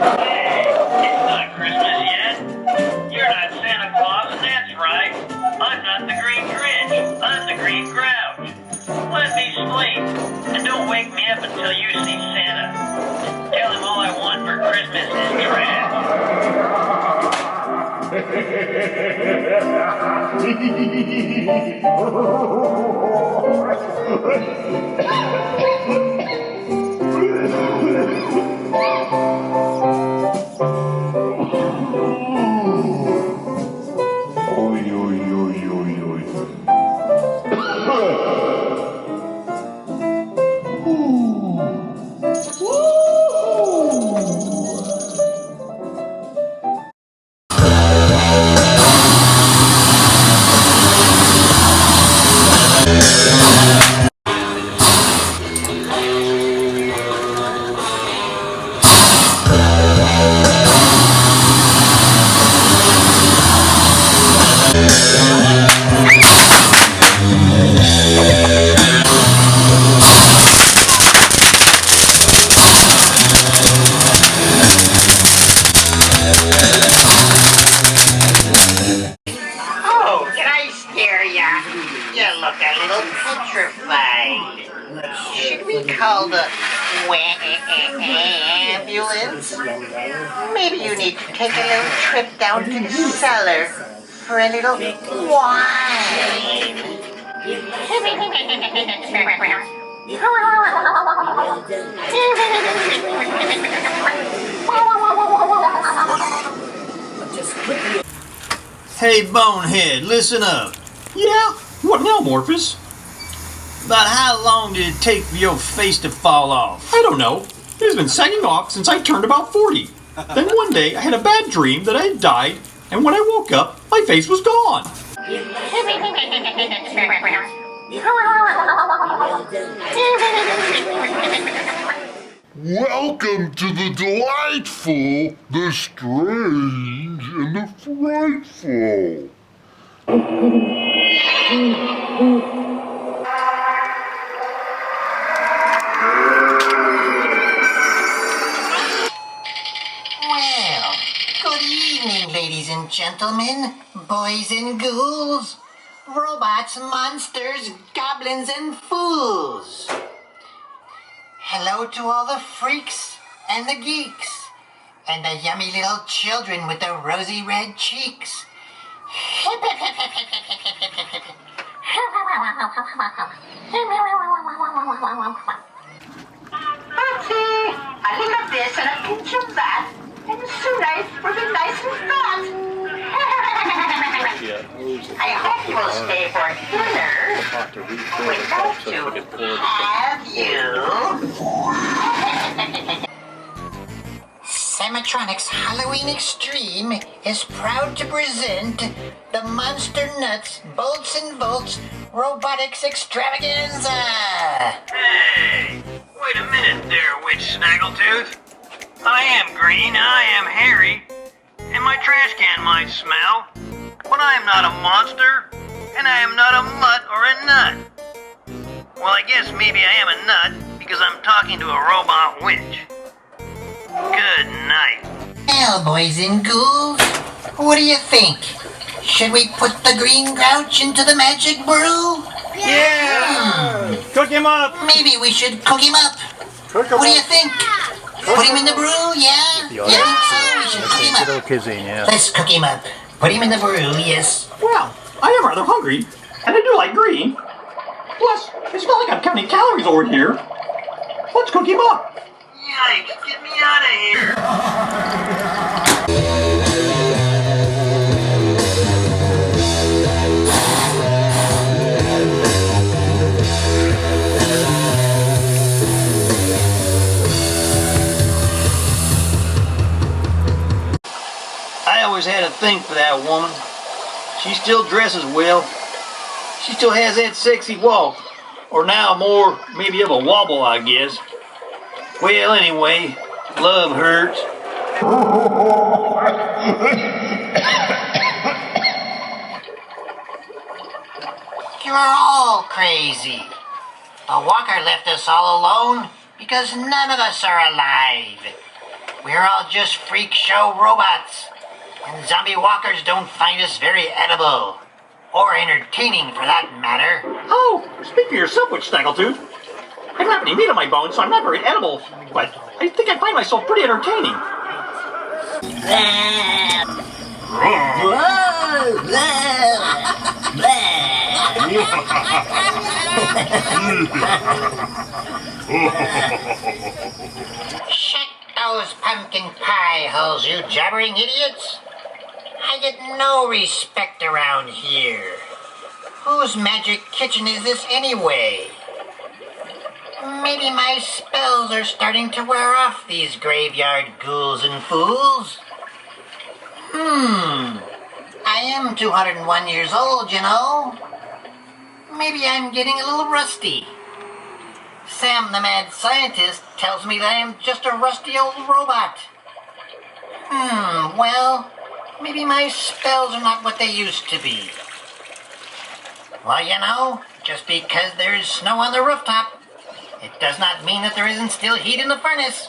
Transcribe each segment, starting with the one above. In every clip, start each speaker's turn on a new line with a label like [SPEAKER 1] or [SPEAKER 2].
[SPEAKER 1] Hey, it's not Christmas yet. You're not Santa Claus, and that's right. I'm not the Green Grinch. I'm the Green Grouch. Let me sleep, and don't wake me up until you see Santa. Tell him all I want for Christmas is trash. Oh, can I scare ya? You look a little petrified. Should we call the ambulance? Maybe you need to take a little trip down to the cellar for a little wine.
[SPEAKER 2] Hey, Bonehead, listen up.
[SPEAKER 3] Yeah? What now, Morphus?
[SPEAKER 2] About how long did it take for your face to fall off?
[SPEAKER 3] I don't know. It has been sagging off since I turned about 40. Then one day I had a bad dream that I had died, and when I woke up, my face was gone.
[SPEAKER 4] Welcome to the delightful, the strange, and the frightful.
[SPEAKER 1] Well, good evening, ladies and gentlemen, boys and ghouls, robots, monsters, goblins, and fools. Hello to all the freaks and the geeks, and the yummy little children with the rosy red cheeks. A little of this and a pinch of that, and soon we'll be nice and fat. I hope you will stay for dinner. We'd like to have you. Samatronics Halloween Extreme is proud to present the Monster Nuts Bolts and Volts Robotics Extravaganza. Hey, wait a minute there, Witch Snaggletooth. I am green, I am hairy, and my trash can might smell, but I am not a monster, and I am not a mutt or a nut. Well, I guess maybe I am a nut because I'm talking to a robot witch. Good night. Well, boys and ghouls, what do you think? Should we put the green grouch into the magic brew?
[SPEAKER 3] Yeah! Cook him up!
[SPEAKER 1] Maybe we should cook him up. What do you think? Put him in the brew, yeah? You think so? We should cook him up. Let's cook him up. Put him in the brew, yes.
[SPEAKER 3] Well, I am rather hungry, and I do like green. Plus, it's not like I'm counting calories over here. Let's cook him up.
[SPEAKER 1] Yikes, get me out of here.
[SPEAKER 2] I always had a thing for that woman. She still dresses well. She still has that sexy walk. Or now more, maybe of a wobble, I guess. Well, anyway, love hurts.
[SPEAKER 1] You're all crazy. The walker left us all alone because none of us are alive. We're all just freak show robots. And zombie walkers don't find us very edible. Or entertaining, for that matter.
[SPEAKER 3] Oh, speak for yourself, Witch Snaggletooth. I don't have any meat on my bones, so I'm not very edible. But I think I find myself pretty entertaining.
[SPEAKER 1] Shut those pumpkin pie holes, you jabbering idiots. I get no respect around here. Whose magic kitchen is this anyway? Maybe my spells are starting to wear off these graveyard ghouls and fools. I am 201 years old, you know. Maybe I'm getting a little rusty. Sam the mad scientist tells me that I am just a rusty old robot. Well, maybe my spells are not what they used to be. Well, you know, just because there's snow on the rooftop, it does not mean that there isn't still heat in the furnace.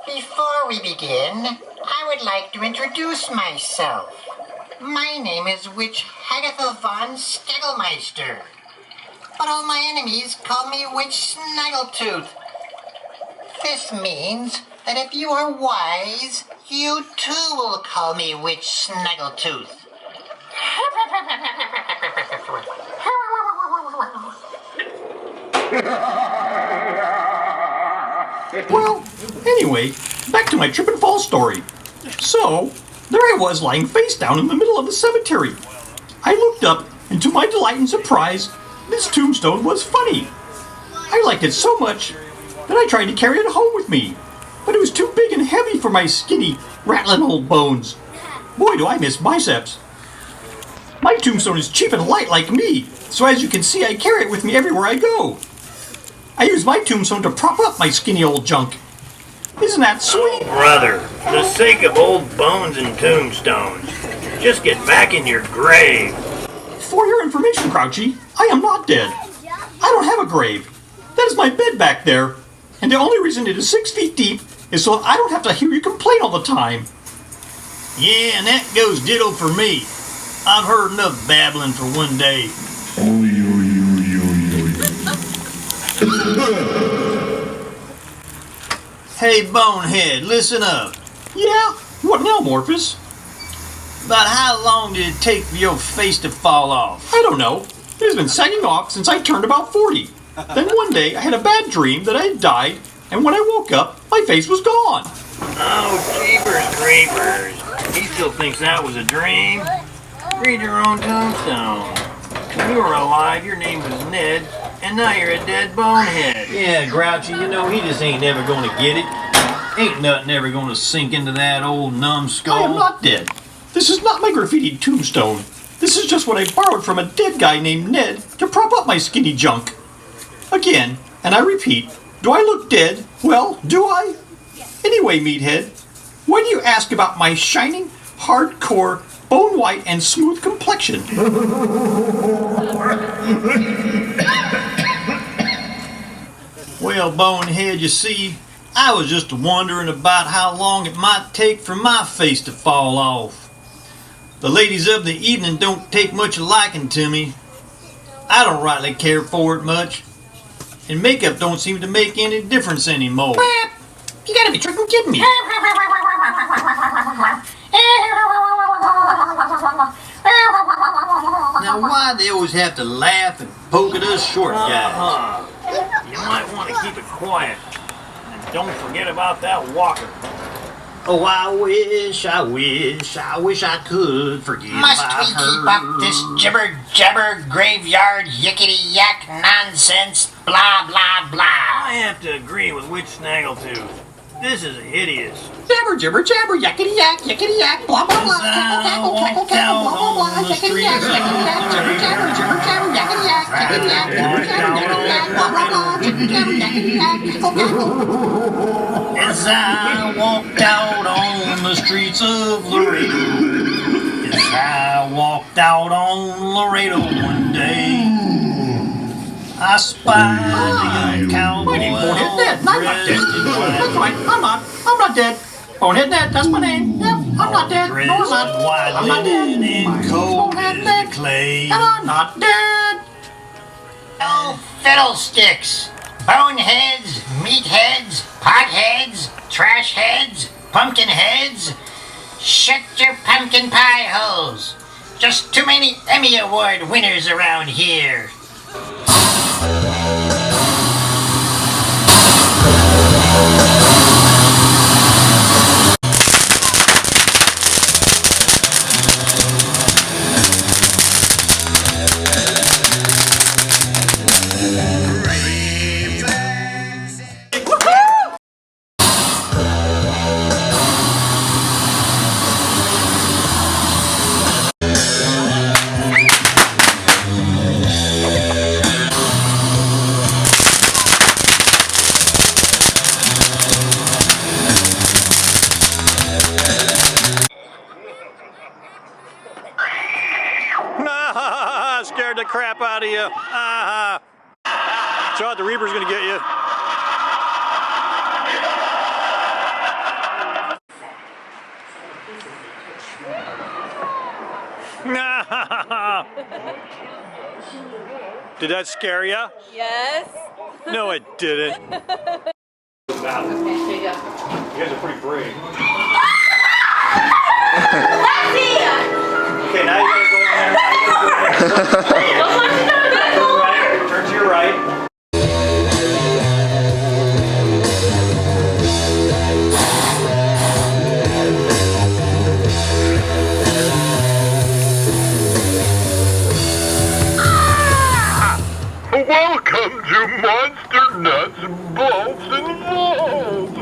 [SPEAKER 1] Before we begin, I would like to introduce myself. My name is Witch Hagatha von Stegelmeister, but all my enemies call me Witch Snaggletooth. This means that if you are wise, you too will call me Witch Snaggletooth.
[SPEAKER 3] Well, anyway, back to my trip and fall story. So, there I was lying face down in the middle of the cemetery. I looked up, and to my delight and surprise, this tombstone was funny. I liked it so much that I tried to carry it home with me, but it was too big and heavy for my skinny, rattling old bones. Boy, do I miss biceps. My tombstone is cheap and light like me, so as you can see, I carry it with me everywhere I go. I use my tombstone to prop up my skinny old junk. Isn't that sweet?
[SPEAKER 2] Brother, for the sake of old bones and tombstones, just get back in your grave.
[SPEAKER 3] For your information, Grouchy, I am not dead. I don't have a grave. That is my bed back there. And the only reason it is 6 feet deep is so that I don't have to hear you complain all the time.
[SPEAKER 2] Yeah, and that goes ditto for me. I've heard enough babbling for one day. Hey, Bonehead, listen up.
[SPEAKER 3] Yeah? What now, Morphus?
[SPEAKER 2] About how long did it take for your face to fall off?
[SPEAKER 3] I don't know. It has been sagging off since I turned about 40. Then one day I had a bad dream that I had died, and when I woke up, my face was gone.
[SPEAKER 2] Oh, jeepers creepers. He still thinks that was a dream. Read your own tombstone. When you were alive, your name was Ned, and now you're a dead bonehead.
[SPEAKER 5] Yeah, Grouchy, you know, he just ain't never gonna get it. Ain't nothing ever gonna sink into that old numbskull.
[SPEAKER 3] I am not dead. This is not my graffitied tombstone. This is just what I borrowed from a dead guy named Ned to prop up my skinny junk. Again, and I repeat, do I look dead? Well, do I? Anyway, meathead, why do you ask about my shining, hardcore, bone white, and smooth complexion?
[SPEAKER 5] Well, Bonehead, you see, I was just wondering about how long it might take for my face to fall off. The ladies of the evening don't take much liking to me. I don't rightly care for it much. And makeup don't seem to make any difference anymore.
[SPEAKER 3] You gotta be freaking kidding me.
[SPEAKER 5] Now, why they always have to laugh and poke at us short guys?
[SPEAKER 2] You might want to keep it quiet. And don't forget about that walker.
[SPEAKER 5] Oh, I wish I could forget
[SPEAKER 1] Must
[SPEAKER 5] about
[SPEAKER 1] we
[SPEAKER 5] her.
[SPEAKER 1] keep up this jibber-jabber, graveyard, yickety-yak nonsense, blah, blah, blah?
[SPEAKER 2] I have to agree with Witch Snaggletooth. This is hideous.
[SPEAKER 3] Jabber, jibber, jabber, yakety yak, blah, blah, blah, cackle, cackle, cackle, cackle, blah, blah, blah, yakety yak, jibber, jabber, yakety yak, yakety yak, jibber, jabber, yakety yak, blah, blah, blah, jibber, jabber, yakety yak, cackle, cackle.
[SPEAKER 5] As I walked out on the streets of Laredo, as I walked out on Laredo one day, I spied the young cowboy
[SPEAKER 3] My name's Bonehead Ned, and I'm not dead.
[SPEAKER 5] dressed in white.
[SPEAKER 3] That's right, I'm not dead. Bonehead Ned, that's my name. Yep, I'm not dead. No, I'm
[SPEAKER 5] Dressed
[SPEAKER 3] not.
[SPEAKER 5] in white
[SPEAKER 3] I'm not dead.
[SPEAKER 5] linen
[SPEAKER 3] My
[SPEAKER 5] and
[SPEAKER 3] name's
[SPEAKER 5] cold
[SPEAKER 3] Bonehead
[SPEAKER 5] as
[SPEAKER 3] Ned,
[SPEAKER 5] the clay.
[SPEAKER 3] and I'm not dead.
[SPEAKER 1] Oh, fiddlesticks! Boneheads, meatheads, potheads, trash heads, pumpkin heads. Shut your pumpkin pie holes! Just too many Emmy Award winners around here.
[SPEAKER 5] Scared the crap out of you. So the Reaper's gonna get you. Did that scare you?
[SPEAKER 6] Yes.
[SPEAKER 5] No, it didn't. You guys are pretty brave. Okay, now you gotta go in there. Turn to your right.
[SPEAKER 4] Welcome to Monster Nuts, Bolts, and Balls!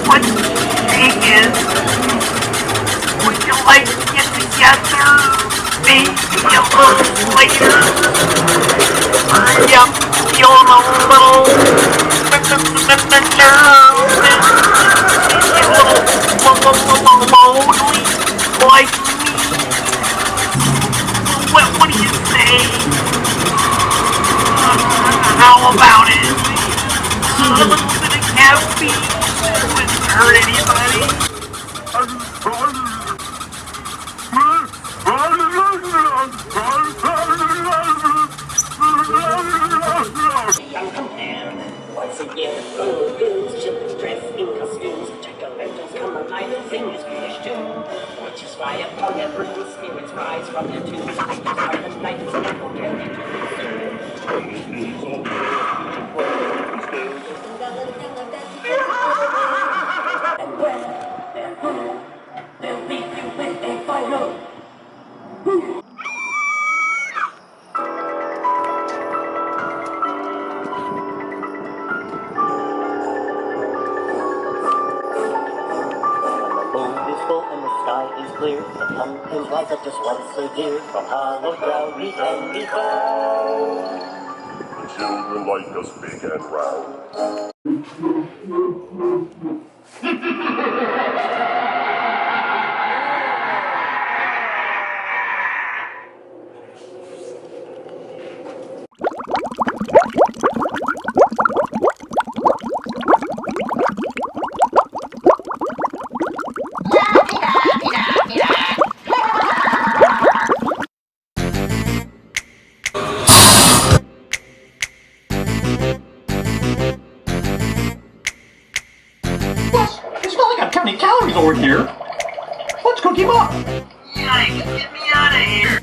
[SPEAKER 1] What thing is? Would you like to get together? Maybe a little later? Are you feeling a little lonely like me? What do you say? How about it? A little bit of caffeine wouldn't hurt anybody.
[SPEAKER 7] Once again, goons, children dressed in costumes, jack-o'-lanterns come alive and sing this British tune. Witches fly upon their brooms, spirits rise from their tombs, by the night is apple candy to and when they're home, they'll leave you with a final.
[SPEAKER 8] And the sky is clear. The pumpkins rise up just once a year. From hollow ground we can be found.
[SPEAKER 4] The children like us big and round.
[SPEAKER 3] It's not like I'm counting calories over here. Let's cook him up.
[SPEAKER 1] Yikes, get me out of here.